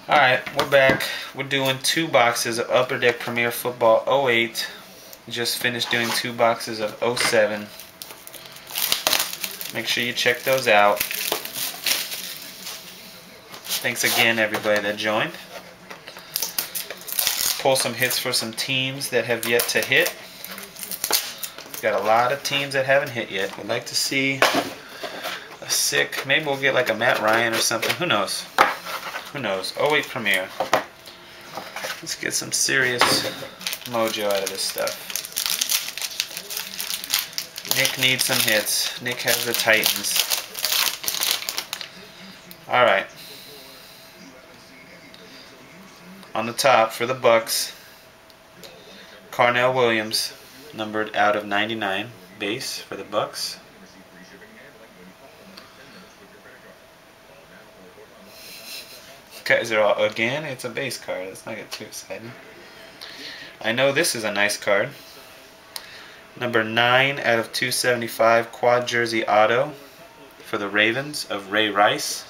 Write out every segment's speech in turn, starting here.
Alright, we're back. We're doing 2 boxes of Upper Deck Premier Football '08. Just finished doing 2 boxes of '07. Make sure you check those out. Thanks again, everybody that joined. Pull some hits for some teams that have yet to hit. Got a lot of teams that haven't hit yet. We'd like to see a sick, maybe we'll get like a Matt Ryan or something. Who knows? Who knows? '08 Premier. Let's get some serious mojo out of this stuff. Nick needs some hits. Nick has the Titans. Alright. On the top for the Bucks, Carnell Williams, numbered out of 99, base for the Bucks. Guys are all, again, it's a base card. Let's not get too excited. I know this is a nice card. Number 9 out of 275, quad jersey auto for the Ravens of Ray Rice.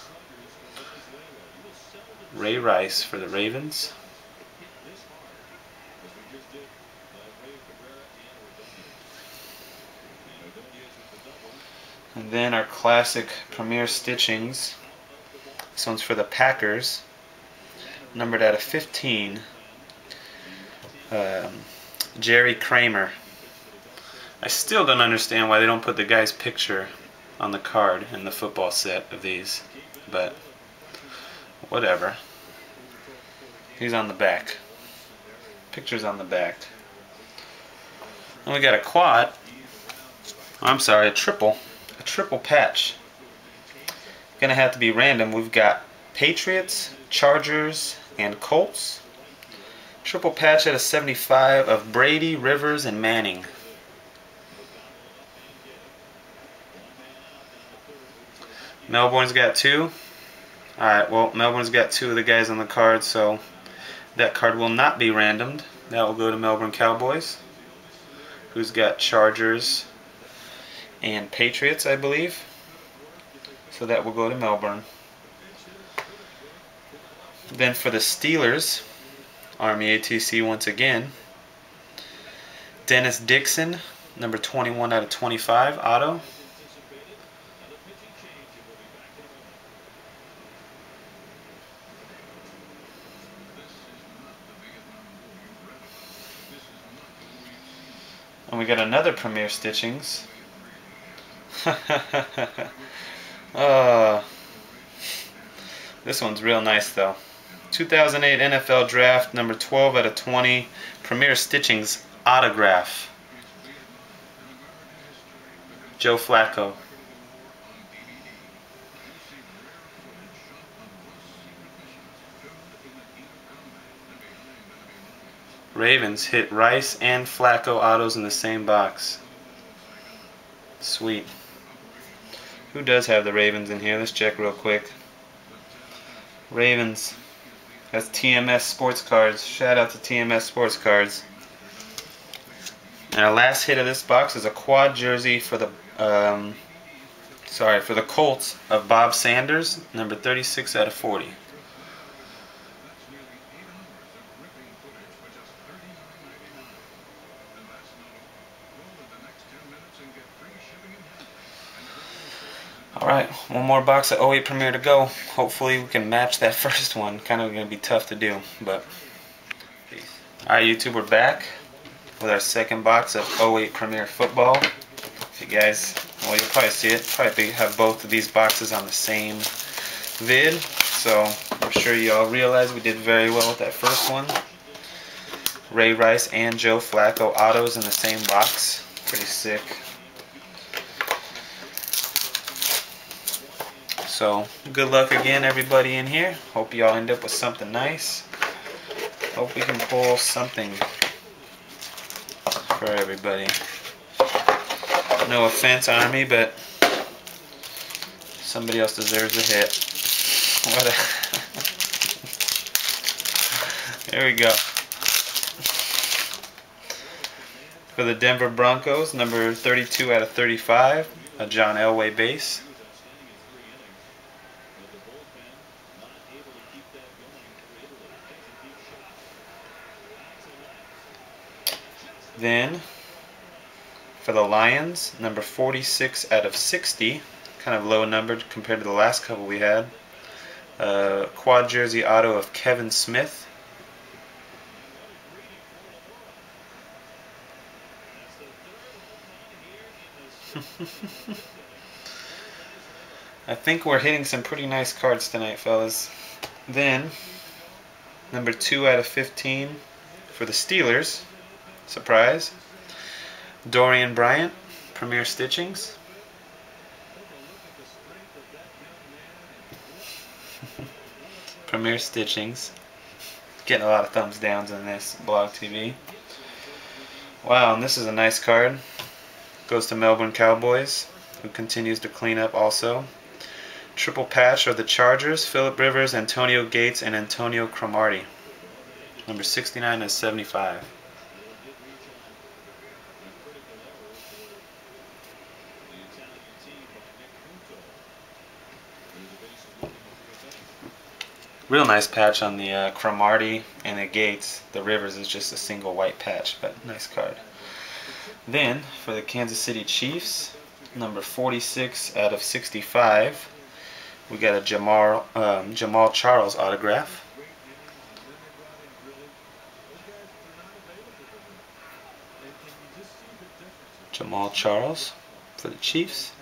Ray Rice for the Ravens. And then our classic Premier Stitchings. This one's for the Packers. Numbered out of 15. Jerry Kramer. I still don't understand why they don't put the guy's picture on the card in the football set of these. But whatever. He's on the back. Picture's on the back. And we got a quad. I'm sorry, a triple. A triple patch. Gonna have to be random. We've got Patriots, Chargers, and Colts. Triple patch at a 75 of Brady, Rivers, and Manning. Melbourne's got 2. Alright, well, Melbourne's got 2 of the guys on the card, so that card will not be randomed. That will go to Melbourne Cowboys, who's got Chargers and Patriots, I believe. So that will go to Melbourne. Then for the Steelers, Army ATC once again, Dennis Dixon, number 21 out of 25, auto. And we got another Premier Stitchings. This one's real nice though. 2008 NFL Draft, number 12 out of 20, Premier Stitchings autograph. Joe Flacco. Ravens hit Rice and Flacco autos in the same box. Sweet. Who does have the Ravens in here? Let's check real quick. Ravens. That's TMS Sports Cards. Shout out to TMS Sports Cards. And our last hit of this box is a quad jersey for the for the Colts of Bob Sanders, number 36 out of 40. Alright, one more box of '08 Premier to go. Hopefully we can match that first one. Kind of going to be tough to do, but peace. Alright YouTube, we're back with our second box of '08 Premier Football. If you guys, well, you'll probably see it. Probably have both of these boxes on the same vid, so I'm sure you all realize we did very well with that first one. Ray Rice and Joe Flacco autos in the same box. Pretty sick. So, good luck again, everybody in here. Hope y'all end up with something nice. Hope we can pull something for everybody. No offense, Army, but somebody else deserves a hit. What a Here we go. For the Denver Broncos, number 32 out of 35, a John Elway base. Then, for the Lions, number 46 out of 60. Kind of low numbered compared to the last couple we had. Quad jersey auto of Kevin Smith. I think we're hitting some pretty nice cards tonight, fellas. Then, number 2 out of 15 for the Steelers. Surprise. Dorian Bryant, Premier Stitchings. Premier Stitchings. Getting a lot of thumbs downs on this Blog TV. Wow, and this is a nice card. Goes to Melbourne Cowboys, who continues to clean up also. Triple patch of the Chargers, Phillip Rivers, Antonio Gates, and Antonio Cromartie. Number 69 is 75. Real nice patch on the Cromartie and the Gates. The Rivers is just a single white patch, but nice card. Then, for the Kansas City Chiefs, number 46 out of 65, we got a Jamal Charles autograph. Jamal Charles for the Chiefs.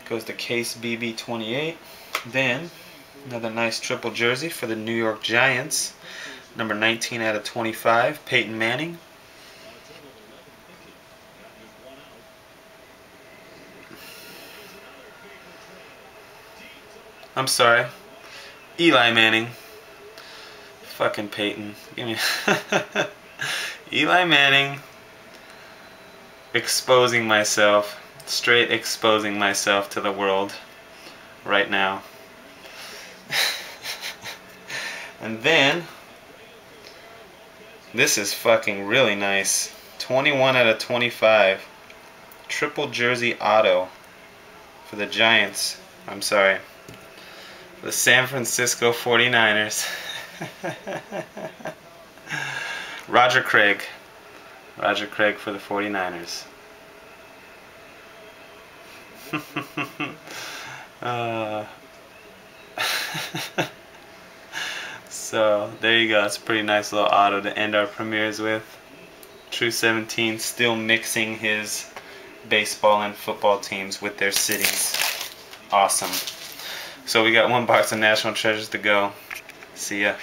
Goes to Case BB28. Then, another nice triple jersey for the New York Giants. Number 19 out of 25, Peyton Manning. I'm sorry, Eli Manning. Fucking Peyton. Give me Eli Manning. Exposing myself. Straight exposing myself to the world right now. And then, this is fucking really nice. 21 out of 25. Triple jersey auto for the Giants. I'm sorry. For the San Francisco 49ers. Roger Craig. Roger Craig for the 49ers. So there you go. It's a pretty nice little auto to end our premieres with. True 17 still mixing his baseball and football teams with their cities. Awesome. So we got one box of National Treasures to go. See ya.